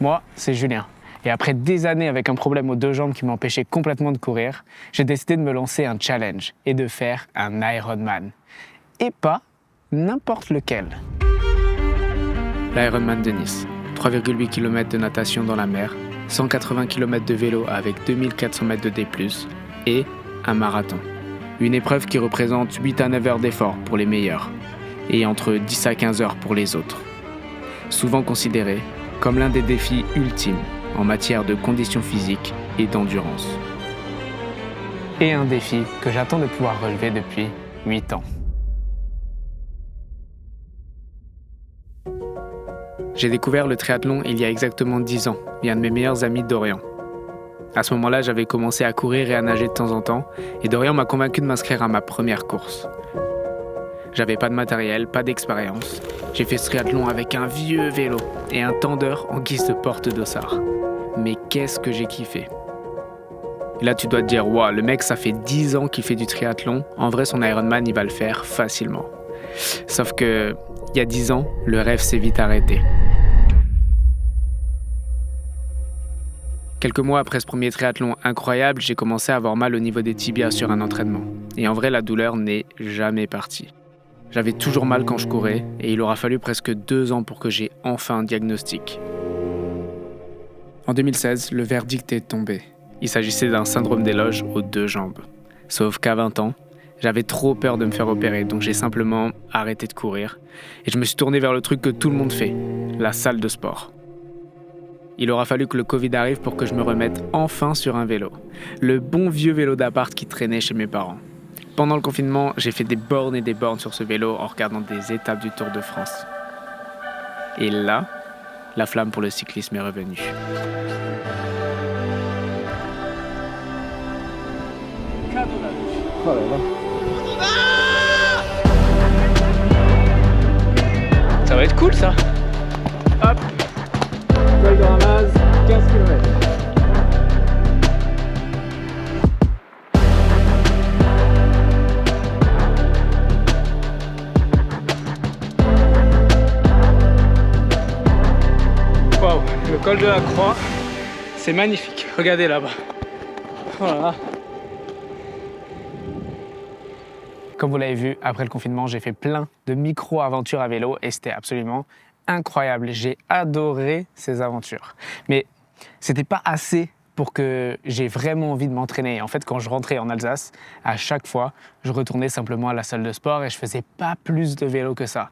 Moi, c'est Julien. Et après des années avec un problème aux deux jambes qui m'empêchait complètement de courir, j'ai décidé de me lancer un challenge et de faire un Ironman. Et pas n'importe lequel. L'Ironman de Nice. 3,8 km de natation dans la mer, 180 km de vélo avec 2400 mètres de D+, et un marathon. Une épreuve qui représente 8 à 9 heures d'effort pour les meilleurs, et entre 10 à 15 heures pour les autres. Souvent considéré comme l'un des défis ultimes en matière de conditions physiques et d'endurance. Et un défi que j'attends de pouvoir relever depuis 8 ans. J'ai découvert le triathlon il y a exactement 10 ans, via un de mes meilleurs amis, Dorian. À ce moment-là, j'avais commencé à courir et à nager de temps en temps, et Dorian m'a convaincu de m'inscrire à ma première course. J'avais pas de matériel, pas d'expérience. J'ai fait ce triathlon avec un vieux vélo et un tendeur en guise de porte-dossard. Mais qu'est-ce que j'ai kiffé! Et là, tu dois te dire, waouh, le mec, ça fait 10 ans qu'il fait du triathlon. En vrai, son Ironman, il va le faire facilement. Sauf que, il y a 10 ans, le rêve s'est vite arrêté. Quelques mois après ce premier triathlon incroyable, j'ai commencé à avoir mal au niveau des tibias sur un entraînement. Et en vrai, la douleur n'est jamais partie. J'avais toujours mal quand je courais, et il aura fallu presque 2 ans pour que j'aie enfin un diagnostic. En 2016, le verdict est tombé. Il s'agissait d'un syndrome des loges aux 2 jambes. Sauf qu'à 20 ans, j'avais trop peur de me faire opérer, donc j'ai simplement arrêté de courir. Et je me suis tourné vers le truc que tout le monde fait, la salle de sport. Il aura fallu que le Covid arrive pour que je me remette enfin sur un vélo. Le bon vieux vélo d'appart qui traînait chez mes parents. Pendant le confinement, j'ai fait des bornes et des bornes sur ce vélo en regardant des étapes du Tour de France. Et là, la flamme pour le cyclisme est revenue. Oh là là. Ça va être cool ça. Hop. Col de Ramaz, 15 km. Waouh, le col de la Croix, c'est magnifique. Regardez là-bas. Voilà. Comme vous l'avez vu, après le confinement, j'ai fait plein de micro-aventures à vélo et c'était absolument incroyable. J'ai adoré ces aventures. Mais c'était pas assez pour que j'ai vraiment envie de m'entraîner. En fait, quand je rentrais en Alsace, à chaque fois, je retournais simplement à la salle de sport et je faisais pas plus de vélo que ça.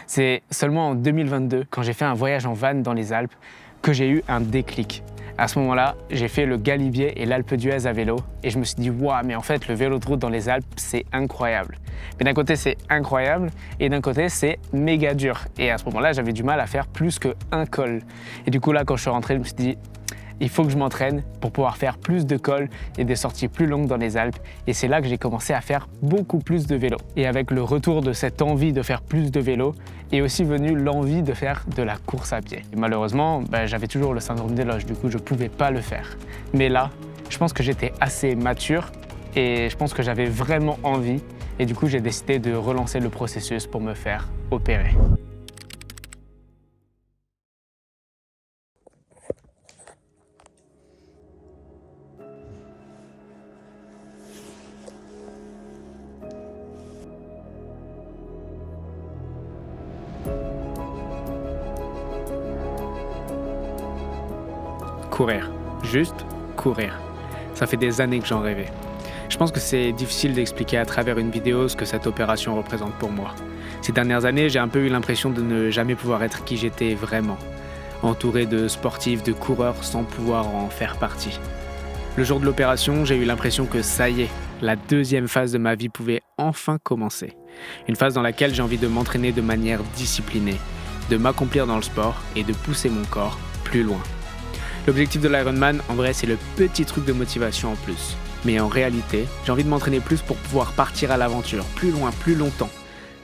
C'est seulement en 2022, quand j'ai fait un voyage en van dans les Alpes, que j'ai eu un déclic. À ce moment-là, j'ai fait le Galibier et l'Alpe d'Huez à vélo et je me suis dit waouh, mais en fait le vélo de route dans les Alpes, c'est incroyable. Mais d'un côté, c'est incroyable et d'un côté, c'est méga dur. Et à ce moment-là, j'avais du mal à faire plus qu'un col. Et du coup là, quand je suis rentré, je me suis dit il faut que je m'entraîne pour pouvoir faire plus de cols et des sorties plus longues dans les Alpes. Et c'est là que j'ai commencé à faire beaucoup plus de vélo. Et avec le retour de cette envie de faire plus de vélo, est aussi venue l'envie de faire de la course à pied. Et malheureusement, j'avais toujours le syndrome des loges, du coup je ne pouvais pas le faire. Mais là, je pense que j'étais assez mature et je pense que j'avais vraiment envie. Et du coup, j'ai décidé de relancer le processus pour me faire opérer. Courir. Juste courir. Ça fait des années que j'en rêvais. Je pense que c'est difficile d'expliquer à travers une vidéo ce que cette opération représente pour moi. Ces dernières années, j'ai un peu eu l'impression de ne jamais pouvoir être qui j'étais vraiment. Entouré de sportifs, de coureurs sans pouvoir en faire partie. Le jour de l'opération, j'ai eu l'impression que ça y est, la deuxième phase de ma vie pouvait enfin commencer. Une phase dans laquelle j'ai envie de m'entraîner de manière disciplinée, de m'accomplir dans le sport et de pousser mon corps plus loin. L'objectif de l'Ironman, en vrai, c'est le petit truc de motivation en plus. Mais en réalité, j'ai envie de m'entraîner plus pour pouvoir partir à l'aventure, plus loin, plus longtemps.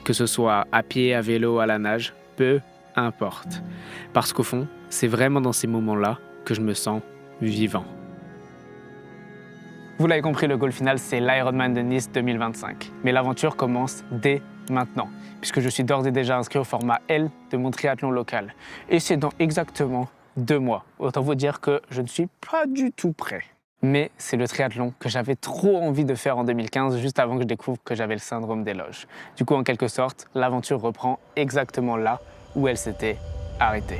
Que ce soit à pied, à vélo, à la nage, peu importe. Parce qu'au fond, c'est vraiment dans ces moments-là que je me sens vivant. Vous l'avez compris, le goal final, c'est l'Ironman de Nice 2025. Mais l'aventure commence dès maintenant, puisque je suis d'ores et déjà inscrit au format L de mon triathlon local. Et c'est dans exactement 2 mois. Autant vous dire que je ne suis pas du tout prêt. Mais c'est le triathlon que j'avais trop envie de faire en 2015, juste avant que je découvre que j'avais le syndrome des loges. Du coup, en quelque sorte, l'aventure reprend exactement là où elle s'était arrêtée.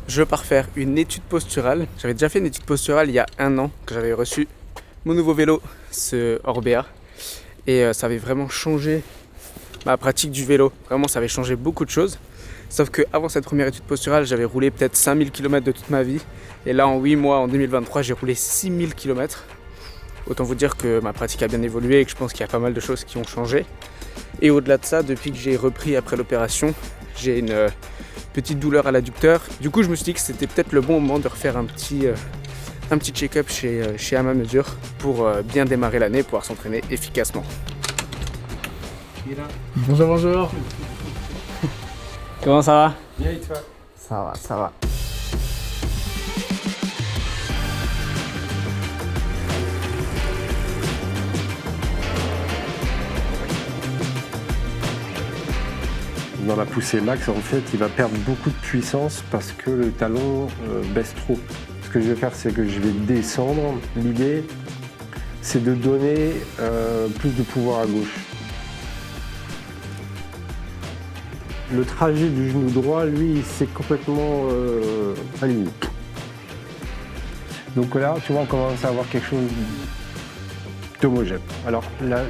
Je pars faire une étude posturale. J'avais déjà fait une étude posturale il y a 1 an, que j'avais reçu mon nouveau vélo, ce Orbea. Et ça avait vraiment changé ma pratique du vélo. Vraiment, ça avait changé beaucoup de choses. Sauf qu'avant cette première étude posturale, j'avais roulé peut-être 5000 km de toute ma vie. Et là, en 8 mois, en 2023, j'ai roulé 6000 km. Autant vous dire que ma pratique a bien évolué et que je pense qu'il y a pas mal de choses qui ont changé. Et au-delà de ça, depuis que j'ai repris après l'opération, j'ai une petite douleur à l'adducteur. Du coup, je me suis dit que c'était peut-être le bon moment de refaire un petit check-up chez À Ma Mesure pour bien démarrer l'année et pouvoir s'entraîner efficacement. Bonjour, bonjour. Comment ça va? Bien et toi? Ça va, ça va. Dans la poussée max, en fait, il va perdre beaucoup de puissance parce que le talon baisse trop. Ce que je vais faire, c'est que je vais descendre. L'idée, c'est de donner plus de pouvoir à gauche. Le trajet du genou droit, lui, c'est complètement aligné. Donc là, tu vois, on commence à avoir quelque chose d'homogène. Alors, la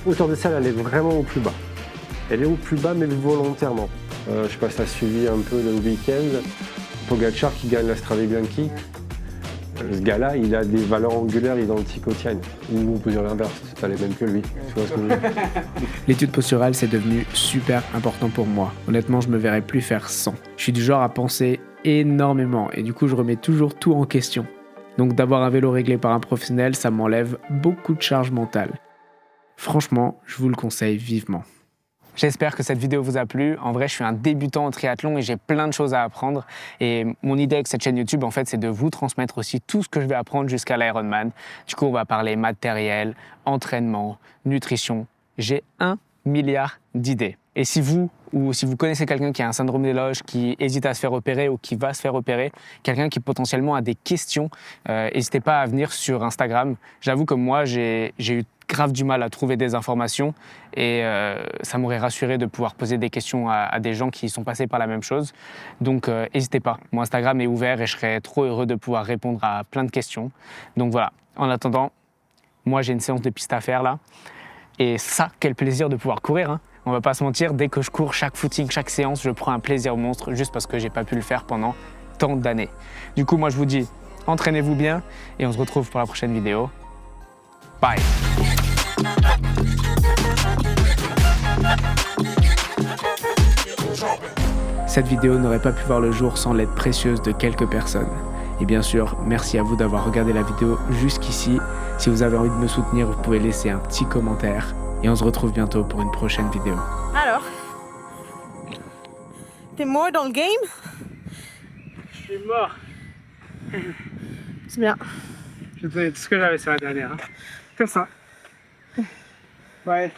hauteur de selle, elle est vraiment au plus bas. Elle est au plus bas, mais volontairement. Je ne sais pas si tu as suivi un peu le week-end. Pogacar qui gagne la Strade Bianchi. Ce gars-là, il a des valeurs angulaires identiques aux tiennes. Ou on peut dire l'inverse, tu as les mêmes que lui. Tu vois ce que je veux dire? L'étude posturale, c'est devenu super important pour moi. Honnêtement, je me verrais plus faire sans. Je suis du genre à penser énormément et du coup, je remets toujours tout en question. Donc d'avoir un vélo réglé par un professionnel, ça m'enlève beaucoup de charge mentale. Franchement, je vous le conseille vivement. J'espère que cette vidéo vous a plu. En vrai, je suis un débutant en triathlon et j'ai plein de choses à apprendre. Et mon idée avec cette chaîne YouTube, en fait, c'est de vous transmettre aussi tout ce que je vais apprendre jusqu'à l'Ironman. Du coup, on va parler matériel, entraînement, nutrition. J'ai 1 milliard d'idées. Et si vous connaissez quelqu'un qui a un syndrome des loges, qui hésite à se faire opérer ou qui va se faire opérer, quelqu'un qui potentiellement a des questions, n'hésitez pas à venir sur Instagram. J'avoue que moi, j'ai eu grave du mal à trouver des informations et ça m'aurait rassuré de pouvoir poser des questions à des gens qui sont passés par la même chose. Donc n'hésitez pas, mon Instagram est ouvert et je serais trop heureux de pouvoir répondre à plein de questions. Donc voilà, en attendant, moi j'ai une séance de piste à faire là et ça, quel plaisir de pouvoir courir, hein. On va pas se mentir, dès que je cours, chaque footing, chaque séance, je prends un plaisir monstre juste parce que j'ai pas pu le faire pendant tant d'années. Du coup, moi je vous dis, entraînez-vous bien et on se retrouve pour la prochaine vidéo. Bye. Cette vidéo n'aurait pas pu voir le jour sans l'aide précieuse de quelques personnes. Et bien sûr, merci à vous d'avoir regardé la vidéo jusqu'ici. Si vous avez envie de me soutenir, vous pouvez laisser un petit commentaire. Et on se retrouve bientôt pour une prochaine vidéo. Alors, t'es mort dans le game? Je suis mort. C'est bien. Je te donnais tout ce que j'avais sur la dernière. Hein. Comme ça. Ouais.